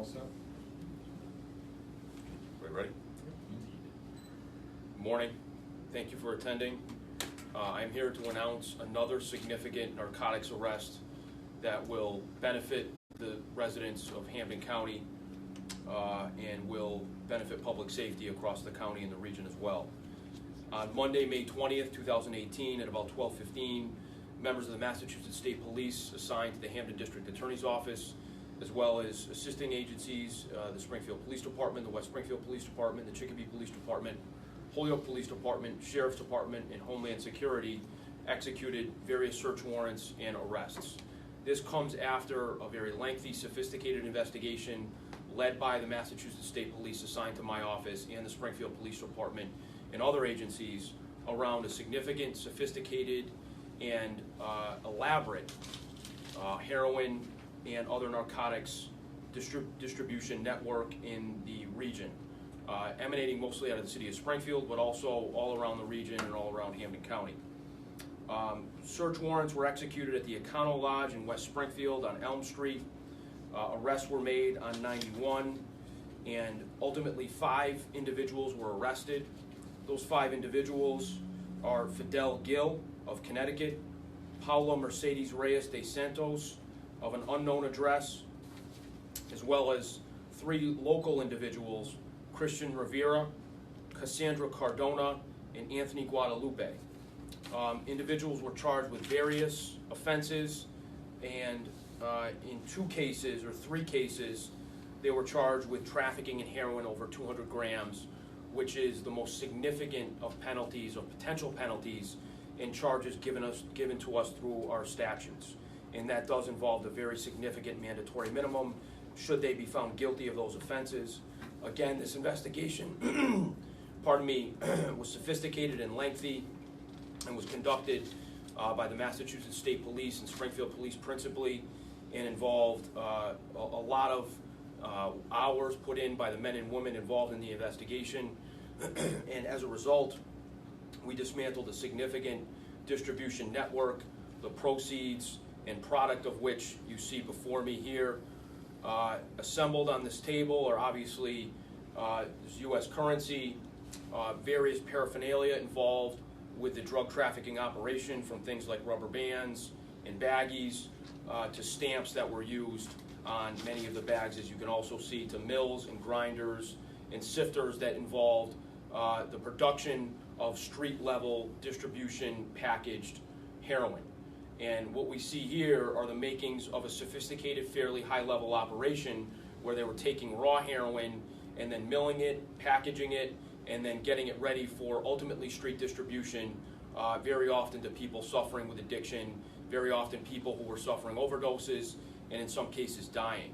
all set? Ready? Good morning. Thank you for attending. I'm here to announce another significant narcotics arrest that will benefit the residents of Hampden County and will benefit public safety across the county and the region as well. On Monday, May 20th, 2018, at about 12:15, members of the Massachusetts State Police assigned to the Hampden District Attorney's Office, as well as assisting agencies, the Springfield Police Department, the West Springfield Police Department, the Chicopee Police Department, Holyoke Police Department, Sheriff's Department, and Homeland Security executed various search warrants and arrests. This comes after a very lengthy, sophisticated investigation led by the Massachusetts State Police assigned to my office and the Springfield Police Department and other agencies around a significant, sophisticated, and elaborate heroin and other narcotics distribution network in the region, emanating mostly out of the city of Springfield, but also all around the region and all around Hampden County. Search warrants were executed at the Econo Lodge in West Springfield on Elm Street. Arrests were made on 91, and ultimately 5 individuals were arrested. Those 5 individuals are Fidel Gill of Connecticut, Paula Mercedes Reyes de Santos of an unknown address, as well as 3 local individuals, Christian Rivera, Cassandra Cardona, and Anthony Guadalupe. Individuals were charged with various offenses, and in 2 cases or 3 cases, they were charged with trafficking in heroin over 200 grams, which is the most significant of penalties, of potential penalties, and charges given to us through our statutes. And that does involve a very significant mandatory minimum should they be found guilty of those offenses. Again, this investigation, was sophisticated and lengthy and was conducted by the Massachusetts State Police and Springfield Police principally, and involved a lot of hours put in by the men and women involved in the investigation. And as a result, we dismantled a significant distribution network, the proceeds and product of which you see before me here. Assembled on this table are obviously U.S. currency, various paraphernalia involved with the drug trafficking operation, from things like rubber bands and baggies to stamps that were used on many of the bags, as you can also see, to mills and grinders and sifters that involved the production of street-level distribution packaged heroin. And what we see here are the makings of a sophisticated, fairly high-level operation where they were taking raw heroin and then milling it, packaging it, and then getting it ready for ultimately street distribution, very often to people suffering with addiction, very often people who were suffering overdoses, and in some cases dying.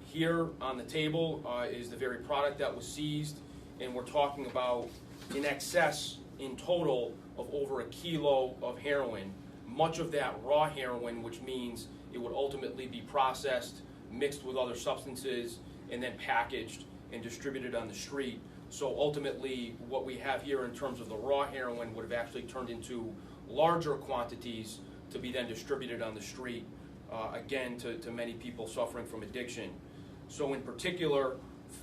Here on the table is the very product that was seized, and we're talking about in excess in total of over 1 kilo of heroin, much of that raw heroin, which means it would ultimately be processed, mixed with other substances, and then packaged and distributed on the street. So ultimately, what we have here in terms of the raw heroin would have actually turned into larger quantities to be then distributed on the street, again, to many people suffering from addiction. So in particular,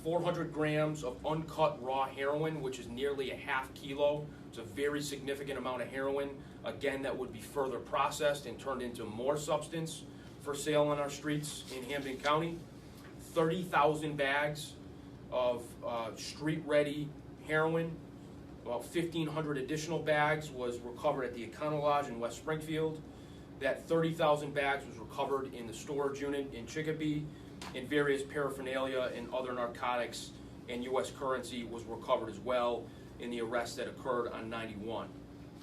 400 grams of uncut raw heroin, which is nearly 1/2 kilo. It's a very significant amount of heroin. Again, that would be further processed and turned into more substance for sale on our streets in Hampden County. 30,000 bags of street-ready heroin. About 1,500 additional bags was recovered at the Econo Lodge in West Springfield. That 30,000 bags was recovered in the storage unit in Chicopee, and various paraphernalia and other narcotics and U.S. currency was recovered as well in the arrest that occurred on 91.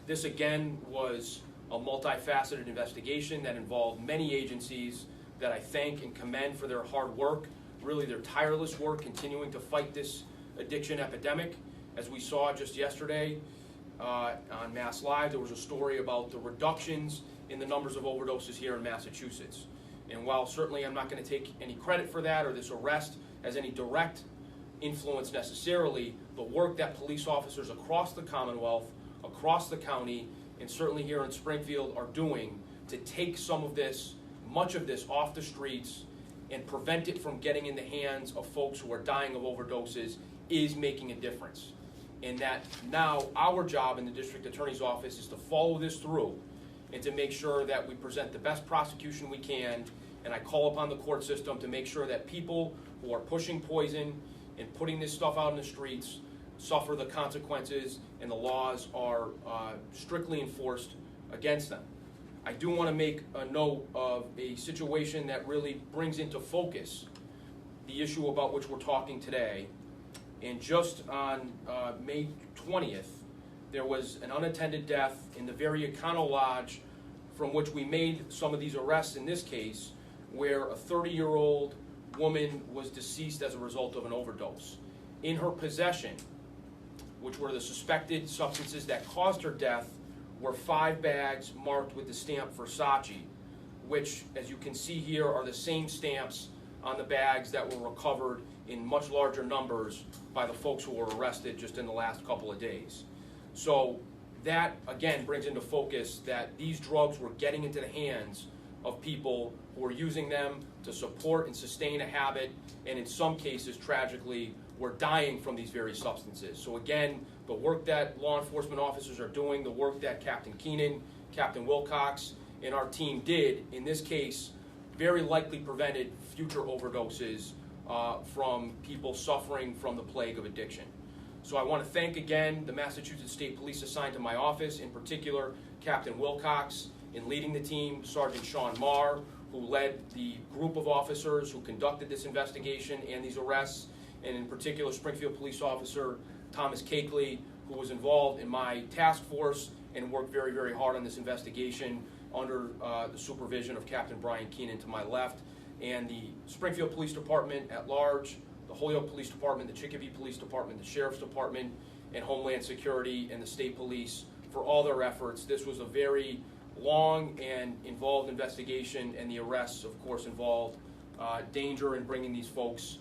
This again was a multifaceted investigation that involved many agencies that I thank and commend for their hard work, really their tireless work continuing to fight this addiction epidemic. As we saw just yesterday on MassLive, there was a story about the reductions in the numbers of overdoses here in Massachusetts. And while certainly I'm not going to take any credit for that or this arrest as any direct influence necessarily, the work that police officers across the Commonwealth, across the county, and certainly here in Springfield are doing to take some of this, much of this off the streets and prevent it from getting in the hands of folks who are dying of overdoses is making a difference. And that now our job in the district attorney's office is to follow this through and to make sure that we present the best prosecution we can. And I call upon the court system to make sure that people who are pushing poison and putting this stuff out in the streets suffer the consequences, and the laws are strictly enforced against them. I do want to make a note of a situation that really brings into focus the issue about which we're talking today. And just on May 20th, there was an unattended death in the very Econo Lodge from which we made some of these arrests in this case, where a 30-year-old woman was deceased as a result of an overdose. In her possession, which were the suspected substances that caused her death, were 5 bags marked with the stamp Versace, which, as you can see here, are the same stamps on the bags that were recovered in much larger numbers by the folks who were arrested just in the last couple of days. So that, again, brings into focus that these drugs were getting into the hands of people who were using them to support and sustain a habit, and in some cases, tragically, were dying from these very substances. So again, the work that law enforcement officers are doing, the work that Captain Keenan, Captain Wilcox, and our team did, in this case, very likely prevented future overdoses from people suffering from the plague of addiction. So I want to thank again the Massachusetts State Police assigned to my office, in particular Captain Wilcox, in leading the team, Sergeant Sean Marr, who led the group of officers who conducted this investigation and these arrests, and in particular Springfield Police Officer Thomas Cakeley, who was involved in my task force and worked very, very hard on this investigation under the supervision of Captain Brian Keenan to my left, and the Springfield Police Department at large, the Holyoke Police Department, the Chicopee Police Department, the Sheriff's Department, and Homeland Security, and the State Police for all their efforts. This was a very long and involved investigation, and the arrests, of course, involved danger in bringing these folks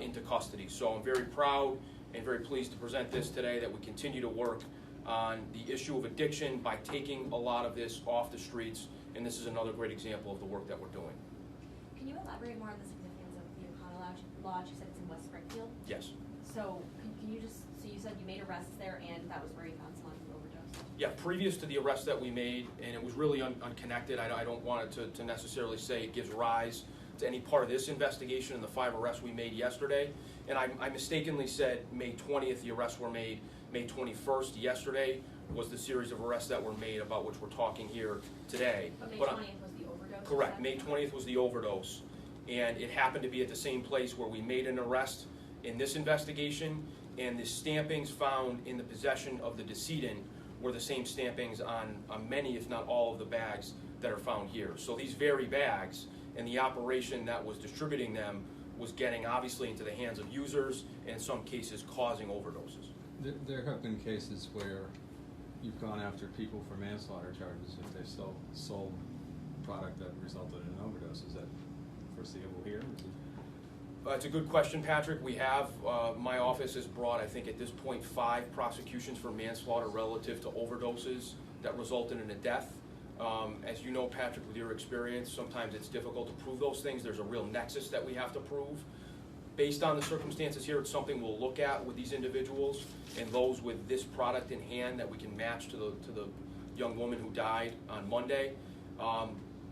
into custody. So I'm very proud and very pleased to present this today, that we continue to work on the issue of addiction by taking a lot of this off the streets, and this is another great example of the work that we're doing. Can you elaborate more on the significance of the Econo Lodge? You said it's in West Springfield? Yes. So can you just, so you said you made arrests there, and that was where you found someone who overdosed? Yeah, previous to the arrest that we made, and it was really unconnected, I don't want it to necessarily say it gives rise to any part of this investigation and the 5 arrests we made yesterday. And I mistakenly said May 20th, the arrests were made. May 21st, yesterday, was the series of arrests that were made about which we're talking here today. But May 20th was the overdose? Correct, May 20th was the overdose. And it happened to be at the same place where we made an arrest in this investigation, and the stampings found in the possession of the decedent were the same stampings on many, if not all, of the bags that are found here. So these very bags, and the operation that was distributing them, was getting obviously into the hands of users, and in some cases causing overdoses. There have been cases where you've gone after people for manslaughter charges if they sold product that resulted in an overdose. Is that foreseeable here? It's a good question, Patrick. We have, my office has brought, I think at this point, 5 prosecutions for manslaughter relative to overdoses that resulted in a death. As you know, Patrick, with your experience, sometimes it's difficult to prove those things. There's a real nexus that we have to prove. Based on the circumstances here, it's something we'll look at with these individuals and those with this product in hand that we can match to the young woman who died on Monday.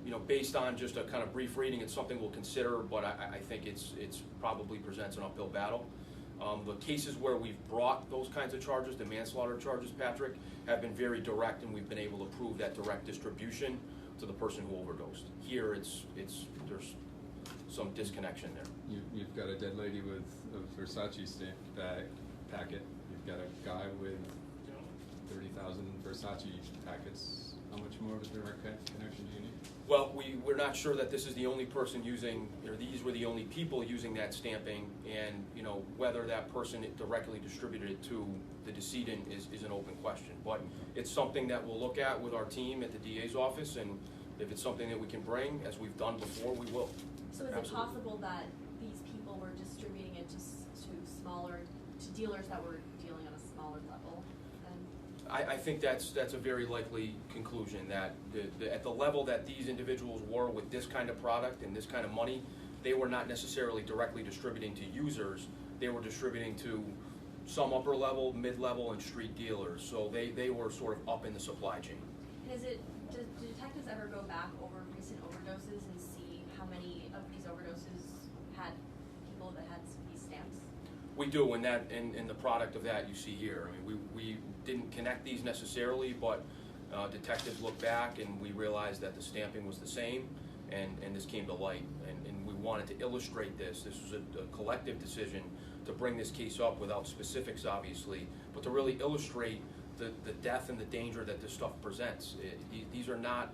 You know, based on just a kind of brief reading, it's something we'll consider, but I think it's probably presents an uphill battle. The cases where we've brought those kinds of charges, the manslaughter charges, Patrick, have been very direct, and we've been able to prove that direct distribution to the person who overdosed. Here, there's some disconnection there. You've got a dead lady with a Versace stamp packet. You've got a guy with 30,000 Versace packets. How much more of a direct connection do you need? Well, we're not sure that this is the only person using, or these were the only people using that stamping, and you know whether that person directly distributed it to the decedent is an open question. But it's something that we'll look at with our team at the DA's office, and if it's something that we can bring, as we've done before, we will. So is Absolutely. it possible that these people were distributing it to dealers that were dealing on a smaller level? I think that's a very likely conclusion, that at the level that these individuals were with this kind of product and this kind of money, they were not necessarily directly distributing to users. They were distributing to some upper level, mid-level, and street dealers. So they were sort of up in the supply chain. And do detectives ever go back over recent overdoses and see how many of these overdoses had people that had these stamps? We do, and the product of that you see here. I mean, we didn't connect these necessarily, but detectives looked back and we realized that the stamping was the same, and this came to light. And we wanted to illustrate this. This was a collective decision to bring this case up without specifics, obviously, but to really illustrate the death and the danger that this stuff presents. These are not,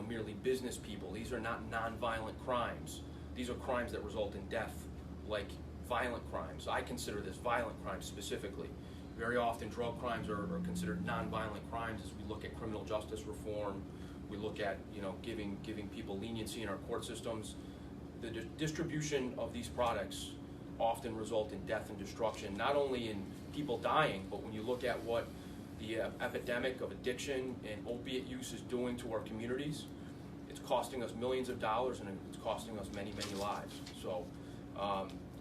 merely business people. These are not nonviolent crimes. These are crimes that result in death, like violent crimes. I consider this violent crimes specifically. Very often drug crimes are considered nonviolent crimes as we look at criminal justice reform. We look at, giving people leniency in our court systems. The distribution of these products often result in death and destruction, not only in people dying, but when you look at what the epidemic of addiction and opiate use is doing to our communities, it's costing us millions of dollars and it's costing us many, many lives. So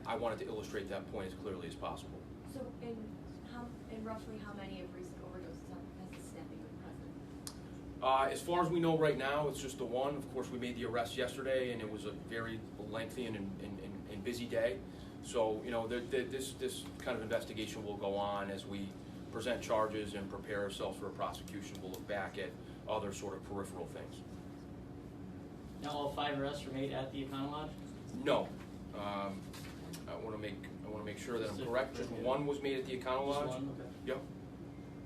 I wanted to illustrate that point as clearly as possible. So in roughly how many of recent overdoses has the stamping been present? As far as we know right now, it's just the one. Of course, we made the arrest yesterday, and it was a very lengthy and busy day. So, this kind of investigation will go on as we present charges and prepare ourselves for a prosecution. We'll look back at other sort of peripheral things. Now all 5 arrests were made at the Econo Lodge? No. I want to make sure that I'm correct. Just one was made at the Econo Lodge. Just one? Okay. Yep.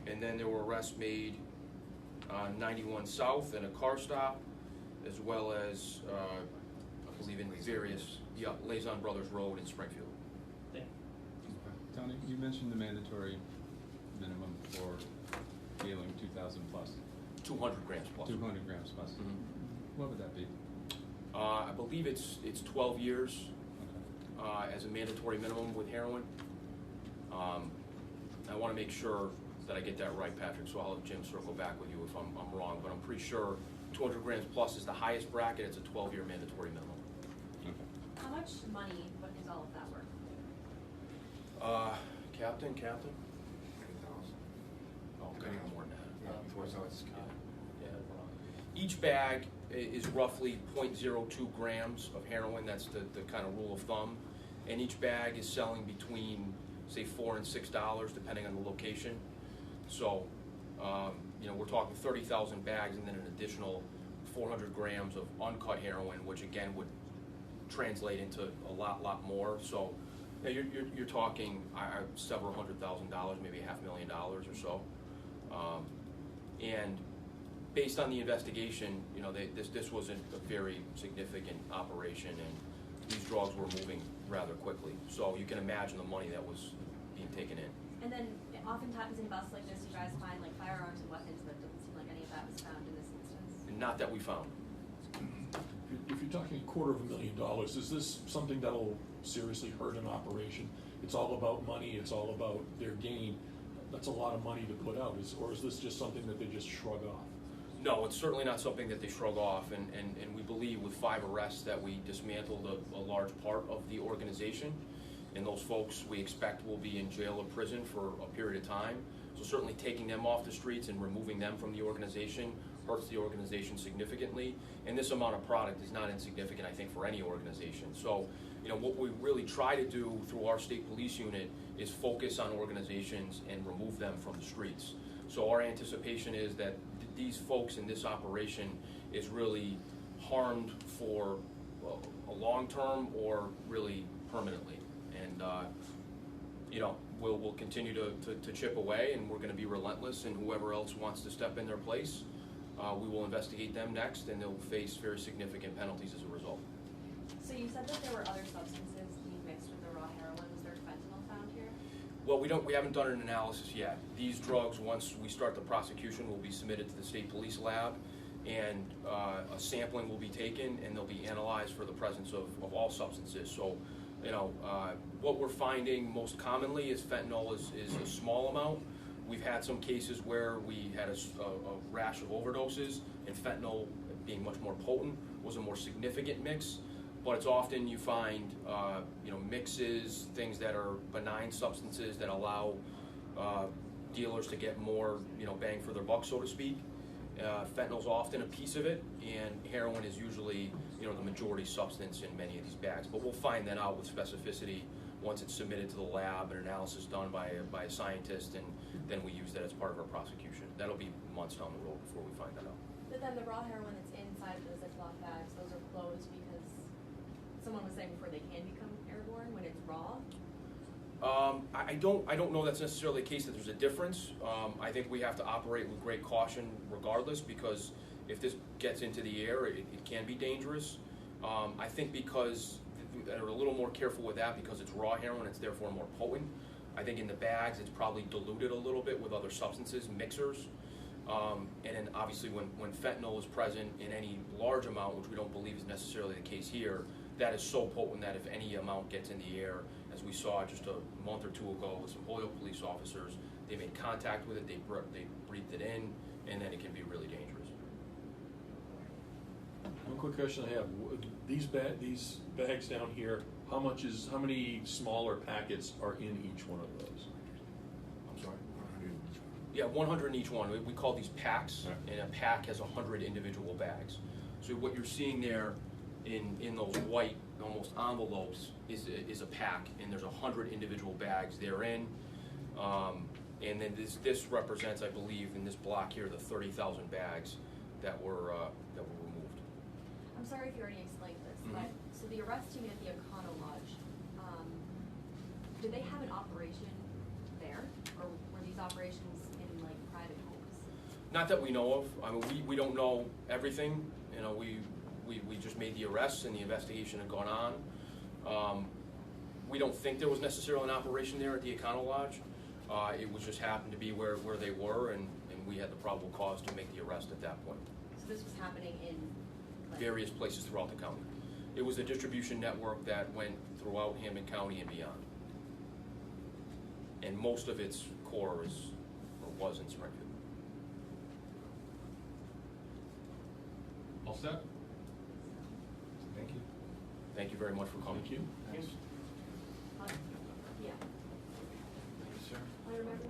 And then there were arrests made on 91 South and a car stop, as well as I believe in various Liaison Brothers Road in Springfield. Okay. Tony, you mentioned the mandatory minimum for dealing 2,000 plus. 200 grams plus. 200 grams plus. Mm-hmm. What would that be? I believe it's 12 years Okay. as a mandatory minimum with heroin. I want to make sure that I get that right, Patrick, so I'll have Jim circle back with you if I'm wrong, but I'm pretty sure 200 grams plus is the highest bracket. It's a 12-year mandatory minimum. Okay. How much money is all of that worth? Captain? 30,000. Oh, okay, more than that. Yeah, before so it's Yeah. Each bag is roughly 0.02 grams of heroin. That's the kind of rule of thumb. And each bag is selling between, say, $4 and $6, depending on the location. So, we're talking 30,000 bags and then an additional 400 grams of uncut heroin, which again would translate into a lot more. So, you're talking several $100,000, maybe $500,000 or so. And based on the investigation, this wasn't a very significant operation, and these drugs were moving rather quickly. So you can imagine the money that was being taken in. And then oftentimes in busts like this, you guys find like firearms and weapons, but it doesn't seem like any of that was found in this instance. And not that we found. If you're talking $250,000, is this something that'll seriously hurt an operation? It's all about money, it's all about their gain. That's a lot of money to put out, or is this just something that they just shrug off? No, it's certainly not something that they shrug off, and we believe with 5 arrests that we dismantled a large part of the organization, and those folks we expect will be in jail or prison for a period of time. So certainly taking them off the streets and removing them from the organization hurts the organization significantly, and this amount of product is not insignificant, I think, for any organization. So, what we really try to do through our state police unit is focus on organizations and remove them from the streets. So our anticipation is that these folks in this operation is really harmed for a long term or really permanently. And we'll continue to chip away, and we're going to be relentless, and whoever else wants to step in their place, we will investigate them next, and they'll face very significant penalties as a result. So you said that there were other substances being mixed with the raw heroin. Was there fentanyl found here? Well, we haven't done an analysis yet. These drugs, once we start the prosecution, will be submitted to the state police lab, and a sampling will be taken, and they'll be analyzed for the presence of all substances. So, what we're finding most commonly is fentanyl is a small amount. We've had some cases where we had a rash of overdoses, and fentanyl, being much more potent, was a more significant mix. but it's often you find, mixes, things that are benign substances that allow dealers to get more, bang for their buck, so to speak. Fentanyl's often a piece of it, and heroin is usually, the majority substance in many of these bags. But we'll find that out with specificity once it's submitted to the lab and analysis done by a scientist, and then we use that as part of our prosecution. That'll be months down the road before we find that out. But then the raw heroin that's inside the Ziploc bags, those are closed because someone was saying before they can become airborne when it's raw. I don't know that's necessarily the case that there's a difference. I think we have to operate with great caution regardless, because if this gets into the air, it can be dangerous. I think because they're a little more careful with that because it's raw heroin, it's therefore more potent. I think in the bags, it's probably diluted a little bit with other substances, mixers. And then obviously when fentanyl is present in any large amount, which we don't believe is necessarily the case here, that is so potent that if any amount gets in the air, as we saw just a month or two ago with some oil police officers, they made contact with it, they breathed it in, and then it can be really dangerous. One quick question I have: these bags down here, how many smaller packets are in each one of those? I'm sorry. Yeah, 100 in each one. We call these packs, and a pack has 100 individual bags. So what you're seeing there in those white almost envelopes is a pack, and there's 100 individual bags therein. And then this represents, I believe, in this block here, the 30,000 bags that were removed. I'm sorry if you already explained this, but so the arrest team at the Econo Lodge, did they have an operation there, or were these operations in like private homes? Not that we know of. I mean, we don't know everything. We just made the arrests and the investigation had gone on. We don't think there was necessarily an operation there at the Econo Lodge. It was just happened to be where they were, and we had the probable cause to make the arrest at that point. So this was happening in Various places throughout the county. It was a distribution network that went throughout Hampden County and beyond. And most of its core was in Springfield. All set? Thank you. Thank you very much for coming. Thank you. Yeah. Thank you, sir. I remember